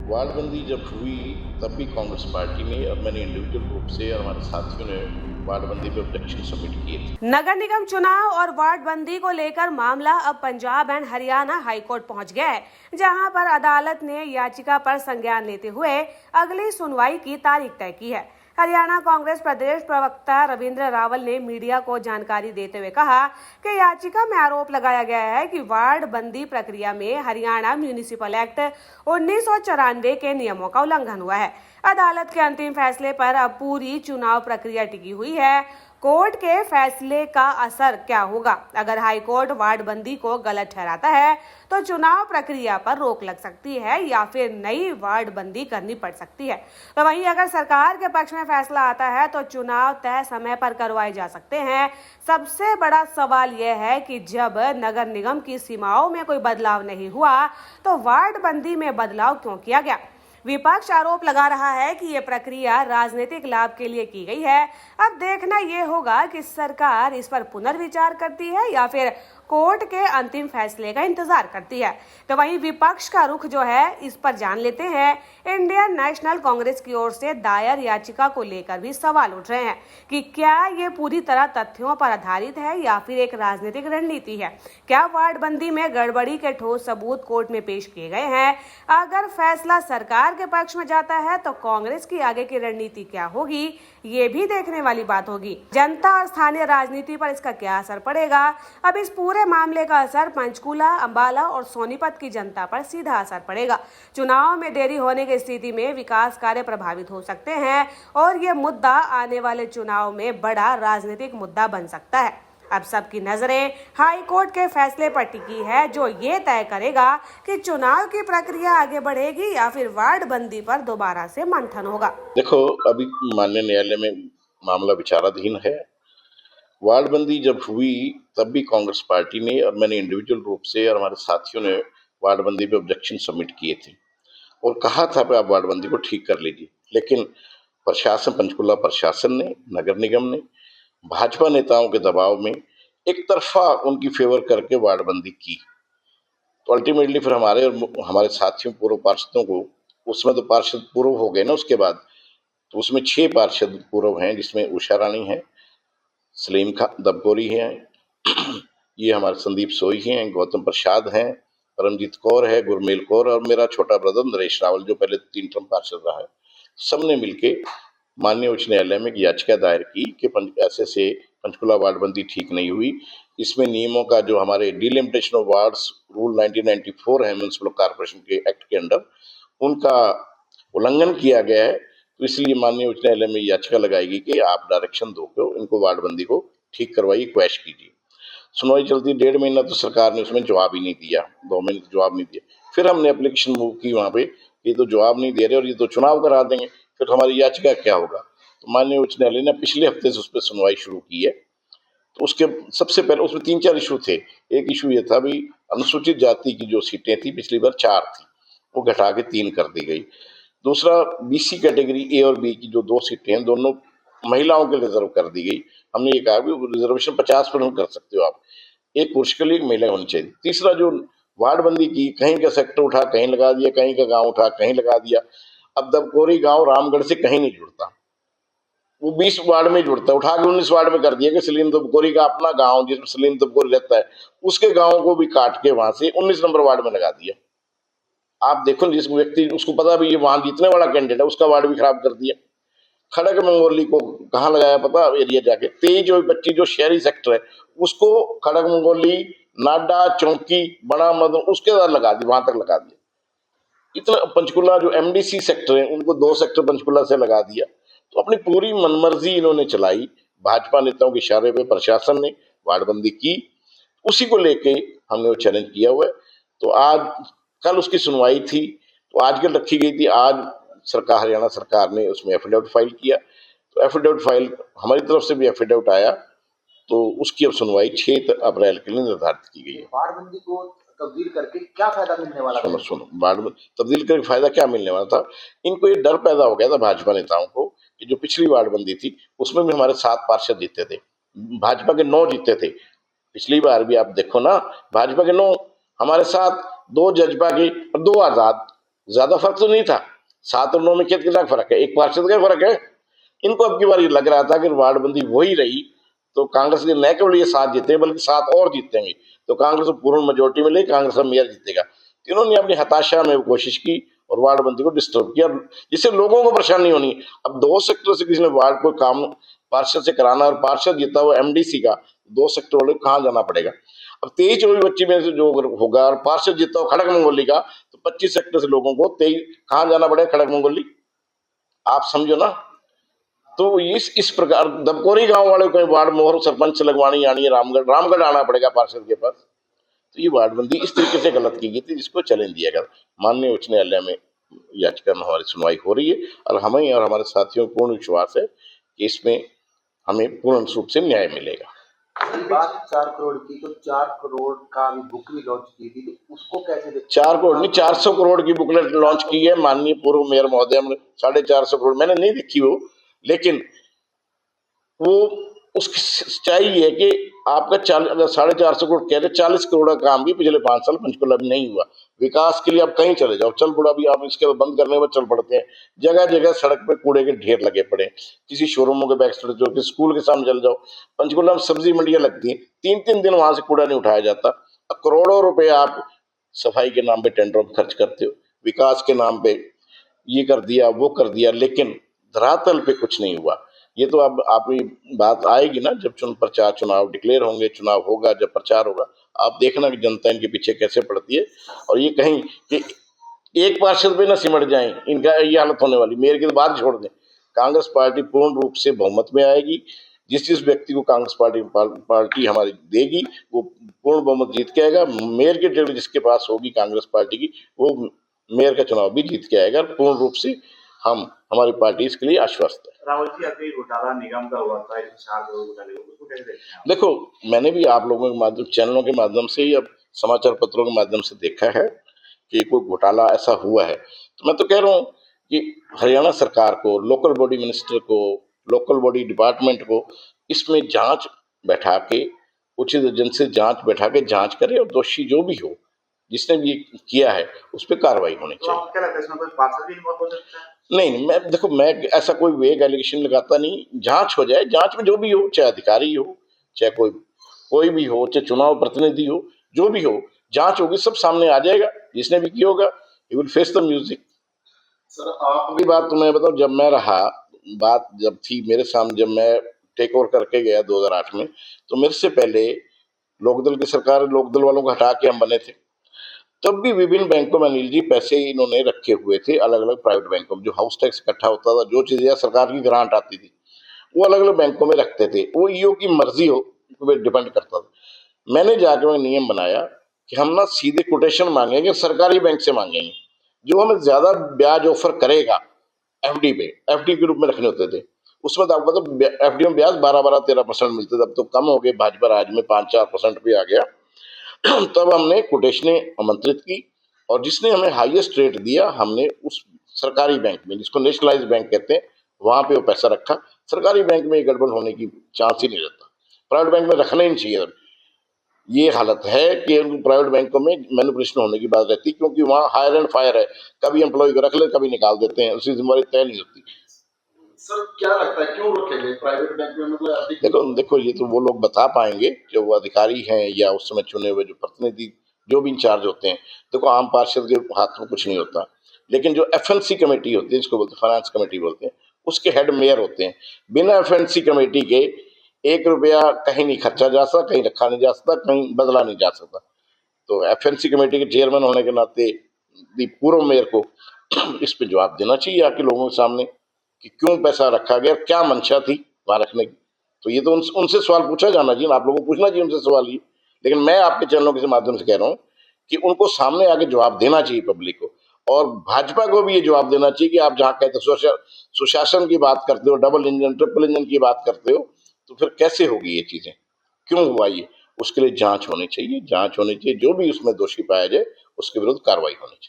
वार्डबंदी जब हुई तब भी कांग्रेस पार्टी ने और मैंने इंडिविजुअल रूप से और हमारे साथियों ने वार्डबंदी पे ऑब्जेक्शन सबमिट किए थे। नगर निगम चुनाव और वार्ड बंदी को लेकर मामला अब पंजाब एंड हरियाणा हाईकोर्ट पहुंच गया है, जहां पर अदालत ने याचिका पर संज्ञान लेते हुए अगली सुनवाई की तारीख तय की है। हरियाणा कांग्रेस प्रदेश प्रवक्ता रविंद्र रावल ने मीडिया को जानकारी देते हुए कहा कि याचिका में आरोप लगाया गया है कि वार्ड बंदी प्रक्रिया में हरियाणा म्यूनिसिपल एक्ट 1994 के नियमों का उल्लंघन हुआ है। अदालत के अंतिम फैसले पर अब पूरी चुनाव प्रक्रिया टिकी हुई है। कोर्ट के फैसले का असर क्या होगा? अगर हाईकोर्ट वार्ड बंदी को गलत ठहराता है तो चुनाव प्रक्रिया पर रोक लग सकती है या फिर नई वार्ड बंदी करनी पड़ सकती है। तो वहीं अगर सरकार के पक्ष में फैसला आता है तो चुनाव तय समय पर करवाए जा सकते हैं। सबसे बड़ा सवाल यह है कि जब नगर निगम की सीमाओं में कोई बदलाव नहीं हुआ तो वार्ड बंदी में बदलाव क्यों किया गया? विपक्ष आरोप लगा रहा है कि ये प्रक्रिया राजनीतिक लाभ के लिए की गई है। अब देखना ये होगा कि सरकार इस पर पुनर्विचार करती है या फिर कोर्ट के अंतिम फैसले का इंतजार करती है। तो वहीं विपक्ष का रुख जो है इस पर जान लेते हैं। इंडियन नेशनल कांग्रेस की ओर से दायर याचिका को लेकर भी सवाल उठ रहे हैं कि क्या ये पूरी तरह तथ्यों पर आधारित है या फिर एक राजनीतिक रणनीति है। क्या वार्ड बंदी में गड़बड़ी के ठोस सबूत कोर्ट में पेश किए गए हैं? अगर फैसला सरकार के पक्ष में जाता है तो कांग्रेस की आगे की रणनीति क्या होगी, ये भी देखने वाली बात होगी। जनता और स्थानीय राजनीति पर इसका क्या असर पड़ेगा? अब इस पूरे मामले का असर पंचकूला, अंबाला और सोनीपत की जनता पर सीधा असर पड़ेगा। चुनाव में देरी होने की स्थिति में विकास कार्य प्रभावित हो सकते हैं और ये मुद्दा आने वाले चुनाव में बड़ा राजनीतिक मुद्दा बन सकता है। अब सबकी नजरें हाई कोर्ट के फैसले पर टिकी है, जो ये तय करेगा कि चुनाव की प्रक्रिया आगे बढ़ेगी या फिर वार्ड बंदी पर दोबारा से मंथन होगा। देखो, अभी माननीय न्यायालय में मामला विचाराधीन है। वार्डबंदी जब हुई तब भी कांग्रेस पार्टी ने और मैंने इंडिविजुअल रूप से और हमारे साथियों ने वार्डबंदी पे ऑब्जेक्शन सबमिट किए थे और कहा था कि आप वार्डबंदी को ठीक कर लीजिए। लेकिन प्रशासन, पंचकुला प्रशासन ने, नगर निगम ने भाजपा नेताओं के दबाव में एक तरफा उनकी फेवर करके वार्डबंदी की। तो अल्टीमेटली फिर हमारे और हमारे साथियों पूर्व पार्षदों को, उसमें तो पार्षद पूर्व हो गए ना उसके बाद, तो उसमें 6 पार्षद पूर्व हैं, जिसमें उषा रानी है, सलीम खान दबकोरी हैं, ये हमारे संदीप सोई हैं, गौतम प्रसाद हैं, परमजीत कौर है, गुरमेल कौर और मेरा छोटा ब्रदर नरेश रावल जो पहले 3 टर्म पार्षद रहा है। सबने मिलके माननीय उच्च न्यायालय में याचिका दायर की कि ऐसे से पंचकुला वार्डबंदी ठीक नहीं हुई। इसमें नियमों का जो हमारे डिलिमिटेशन ऑफ वार्ड्स रूल 1994 है म्युनिसिपल कॉर्पोरेशन के एक्ट के अंडर, उनका उल्लंघन किया गया है। तो इसलिए माननीय उच्च न्यायालय में याचिका लगाएगी कि आप डायरेक्शन दो कि इनको वार्डबंदी को ठीक करवाइए, क्वैश कीजिए। सुनवाई चलती 1.5 महीना, तो सरकार ने उसमें जवाब ही नहीं दिया, 2 महीने तो जवाब नहीं दिया। फिर हमने एप्लीकेशन मूव की वहाँ पे, ये तो जवाब नहीं दे रहे और ये तो चुनाव करा देंगे, फिर हमारी याचिका क्या होगा। तो माननीय उच्च न्यायालय ने पिछले हफ्ते से उस पर सुनवाई शुरू की है। तो उसके सबसे पहले उसमें 3-4 इशू थे। एक इशू ये था भी अनुसूचित जाति की जो सीटें थी पिछली बार 4 थी, वो घटा के 3 कर दी गई। दूसरा, बीसी कैटेगरी ए और बी की जो 2 सीटें हैं, दोनों महिलाओं के रिजर्व कर दी गई। हमने ये कहा कि रिजर्वेशन 50% कर सकते हो आप, एक पुरुष के लिए एक महिला होनी चाहिए। तीसरा, जो वार्डबंदी की, कहीं का सेक्टर उठा कहीं लगा दिया, कहीं का गांव उठा कहीं लगा दिया। अब दबकोरी गांव रामगढ़ से कहीं नहीं जुड़ता, वो 20 वार्ड में जुड़ता है, उठा के 19 वार्ड में कर दिया कि सलीम दबकोरी का अपना गांव जिसमें सलीम दबकोरी रहता है, उसके गांव को भी काट के वहां से 19 नंबर वार्ड में लगा दिया। आप देखो, जिस व्यक्ति उसको पता भी ये वहां जीतने वाला कैंडिडेट है, उसका वार्ड भी खराब कर दिया। खड़क मंगोली को कहाँ लगाया पता, एरिया जाके 23 और 25 जो शहरी सेक्टर है उसको खड़क मंगोली, नाडा, चौकी, बड़ा मदन उसके साथ लगा दी, वहां तक लगा दिया। इतना पंचकुला जो एमडीसी सेक्टर है उनको 2 सेक्टर पंचकुला से लगा दिया। तो अपनी पूरी मनमर्जी इन्होंने चलाई। भाजपा नेताओं के इशारे पे प्रशासन ने वार्डबंदी की, उसी को लेके हमने वो चैलेंज किया हुआ है। तो आज कल उसकी सुनवाई थी, तो आज कल रखी गई थी। आज सरकार, हरियाणा सरकार ने उसमें एफिडेविट फाइल किया। तो एफिडेविट फाइल, हमारी तरफ से भी एफिडेविट आया, तो उसकी अब सुनवाई 6 अप्रैल के लिए निर्धारित की गई है। वार्डबंदी को तब्दील करके क्या फायदा मिलने वाला था? सुनो, वार्डबंदी तब्दील करके फायदा क्या मिलने वाला था, इनको ये डर पैदा हो गया था भाजपा नेताओं को कि जो पिछली वार्डबंदी थी उसमें भी हमारे 7 पार्षद जीते थे, भाजपा के 9 जीते थे। पिछली बार भी आप देखो ना, भाजपा के 9, हमारे साथ 2 जजपा के और 2 आजाद, ज्यादा फर्क तो नहीं था, 7 और 9 में कितना फर्क है, एक पार्षद का फर्क है। इनको अब की बार ये लग रहा था कि वार्ड बंदी वही रही तो कांग्रेस के न केवल ये 7 जीते बल्कि 7 और जीतेंगे, तो कांग्रेस को पूर्ण मेजोरिटी मिले, कांग्रेस का मेयर जीतेगा। तो इन्होंने अपनी हताशा में कोशिश की और वार्ड बंदी को डिस्टर्ब किया, जिससे लोगों को परेशानी होनी। अब 2 सेक्टर से किसी ने वार्ड को काम पार्षद से कराना और पार्षद जीता हुआ एमडीसी का 2 सेक्टर वाले कहाँ जाना पड़ेगा। अब 23-24 में से जो होगा और पार्षद जीता हुआ खड़क मंगोली का, तो 25 सेक्टर से लोगों को 23 कहाँ जाना पड़ेगा, खड़क मंगोली, आप समझो ना। तो इस प्रकार दबकोरी गांव वाले को वार्ड मोहर सरपंच लगवानी आनी है, रामगढ़ आना पड़ेगा पार्षद के पास। तो ये वार्डबंदी इस तरीके से गलत की गई थी, जिसको चैलेंज दिया गया। माननीय उच्च न्यायालय में याचिका में हमारी सुनवाई हो रही है और हमें और हमारे साथियों को पूर्ण विश्वास है कि इसमें हमें पूर्ण रूप से न्याय मिलेगा। बात 4 करोड़ की, तो 4 करोड़ का भी बुक भी लॉन्च की थी, तो उसको कैसे देखते? 4 करोड़ नहीं, 400 करोड़ की बुकलेट लॉन्च की है माननीय पूर्व मेयर महोदय ने। 450 करोड़ मैंने नहीं देखी वो, लेकिन वो उसकी सच्चाई है कि आपका 450 करोड़ कह रहे, 40 करोड़ का काम भी पिछले 5 साल पंचकुला में नहीं हुआ। विकास के लिए आप कहीं चले जाओ, चल पड़ा भी आप, इसके बंद करने के बाद चल पड़ते हैं। जगह जगह सड़क पे कूड़े के ढेर लगे पड़े, किसी शोरूमों के बैक साइड जाओ, किसी स्कूल के सामने चले जाओ। पंचकुला में सब्जी मंडियां लगती हैं, 3-3 दिन वहां से कूड़ा नहीं उठाया जाता। करोड़ों रुपए आप सफाई के नाम पे टेंडरों पर खर्च करते हो, विकास के नाम पे ये कर दिया वो कर दिया, लेकिन धरातल पे कुछ नहीं हुआ। ये तो अब आपकी बात आएगी ना जब चुनाव डिक्लेयर होंगे, चुनाव होगा, जब प्रचार होगा, आप देखना कि जनता इनके पीछे कैसे पड़ती है। और ये कहीं कि एक पार्षद पे ना सिमट जाए, इनका ये हालत होने वाली। मेयर की तो बात छोड़ दें, कांग्रेस पार्टी पूर्ण रूप से बहुमत में आएगी। जिस व्यक्ति को कांग्रेस पार्टी हमारी देगी वो पूर्ण बहुमत जीत के आएगा। मेयर की टिकट जिसके पास होगी कांग्रेस पार्टी की, वो मेयर का चुनाव भी जीत के आएगा। पूर्ण रूप से हमारी पार्टी इसके लिए आश्वस्त है। राहुल जी, अभी घोटाला निगम का हुआ था, 4 करोड़ घोटाले, उसको कैसे देखते हैं? देखो, मैंने भी आप लोगों के माध्यम, चैनलों के माध्यम से ही, अब समाचार पत्रों के माध्यम से देखा है कि कोई घोटाला ऐसा हुआ है। तो मैं तो कह रहा हूँ कि हरियाणा सरकार को, लोकल बॉडी मिनिस्टर को, लोकल बॉडी डिपार्टमेंट को इसमें जांच बैठा के, उचित एजेंसी से जांच बैठा के जांच करे और दोषी जो भी हो, जिसने भी ये किया है, उस पर कार्रवाई होनी तो चाहिए। आपको क्या लगता है इसमें कोई पार्षद भी इन्वॉल्व हो सकता है? नहीं, मैं ऐसा कोई वेग एलिगेशन लगाता नहीं। जांच हो जाए, जांच में जो भी हो, चाहे अधिकारी हो, चाहे कोई भी हो, चाहे चुनाव प्रतिनिधि हो, जो भी हो, जांच होगी, सब सामने आ जाएगा। जिसने भी किया होगा he will face the music. Sir आपकी बात तो मैं बताऊं, जब मैं रहा, बात जब थी मेरे सामने, जब मैं टेक ओवर करके गया 2008 में, तो मेरे से पहले लोकदल की सरकार, लोकदल वालों को हटा के हम बने थे। तब भी विभिन्न बैंकों में अनिल जी पैसे इन्होंने रखे हुए थे, अलग अलग प्राइवेट बैंकों में। जो हाउस टैक्स इकट्ठा होता था, जो चीजें सरकार की ग्रांट आती थी, वो अलग अलग बैंकों में रखते थे। वो ईओ की मर्जी हो डिपेंड करता था। मैंने जाकर नियम बनाया कि हम ना सीधे कोटेशन मांगेंगे, सरकारी बैंक से मांगेंगे। जो हमें ज्यादा ब्याज ऑफर करेगा एफडी पे, एफडी के रूप में रखने होते थे। उसमें तो आपको तो एफडी में ब्याज 12-13% मिलते थे। अब तो कम हो गए, भाजपा राज में 5-4% भी आ गया। तब हमने कोटेशनें आमंत्रित की और जिसने हमें हाईएस्ट रेट दिया, हमने उस सरकारी बैंक में, जिसको नेशनलाइज बैंक कहते हैं, वहां पे वो पैसा रखा। सरकारी बैंक में गड़बड़ होने की चांस ही नहीं रहता, प्राइवेट बैंक में रखना ही नहीं चाहिए। ये हालत है कि प्राइवेट बैंकों में मैनिपुलेशन होने की बात रहती है, क्योंकि वहाँ हायर एंड फायर है, कभी एम्प्लॉय को रख ले, कभी निकाल देते हैं, उसकी जिम्मेदारी तय नहीं होती। सर क्या लगता है क्यों रखे गए प्राइवेट बैंक में? मतलब देखो ये तो वो लोग बता पाएंगे जो वो अधिकारी हैं या उस समय चुने हुए जो प्रतिनिधि, जो भी इंचार्ज होते हैं। देखो, आम पार्षद के हाथ में कुछ नहीं होता, लेकिन जो एफएनसी कमेटी होती है, जिसको बोलते हैं फाइनेंस कमेटी बोलते हैं, उसके हेड मेयर होते हैं। बिना एफएनसी कमेटी के 1 रुपया कहीं नहीं खर्चा जा सकता, कहीं रखा नहीं जा सकता, कहीं बदला नहीं जा सकता। तो एफएनसी कमेटी के चेयरमैन होने के नाते पूर्व मेयर को इस पे जवाब देना चाहिए आके लोगों के सामने कि क्यों पैसा रखा गया, क्या मंशा थी वहां रखने की। तो ये तो उनसे सवाल पूछा जाना चाहिए, आप लोगों को पूछना चाहिए उनसे सवाल ये। लेकिन मैं आपके चैनलों के माध्यम से कह रहा हूँ कि उनको सामने आके जवाब देना चाहिए पब्लिक को, और भाजपा को भी ये जवाब देना चाहिए कि आप जहाँ कहते हो सुशासन की बात करते हो, डबल इंजन ट्रिपल इंजन की बात करते हो, तो फिर कैसे होगी ये चीजें, क्यों हुआ ये? उसके लिए जांच होनी चाहिए, जो भी उसमें दोषी पाया जाए उसके विरुद्ध कार्रवाई होनी चाहिए।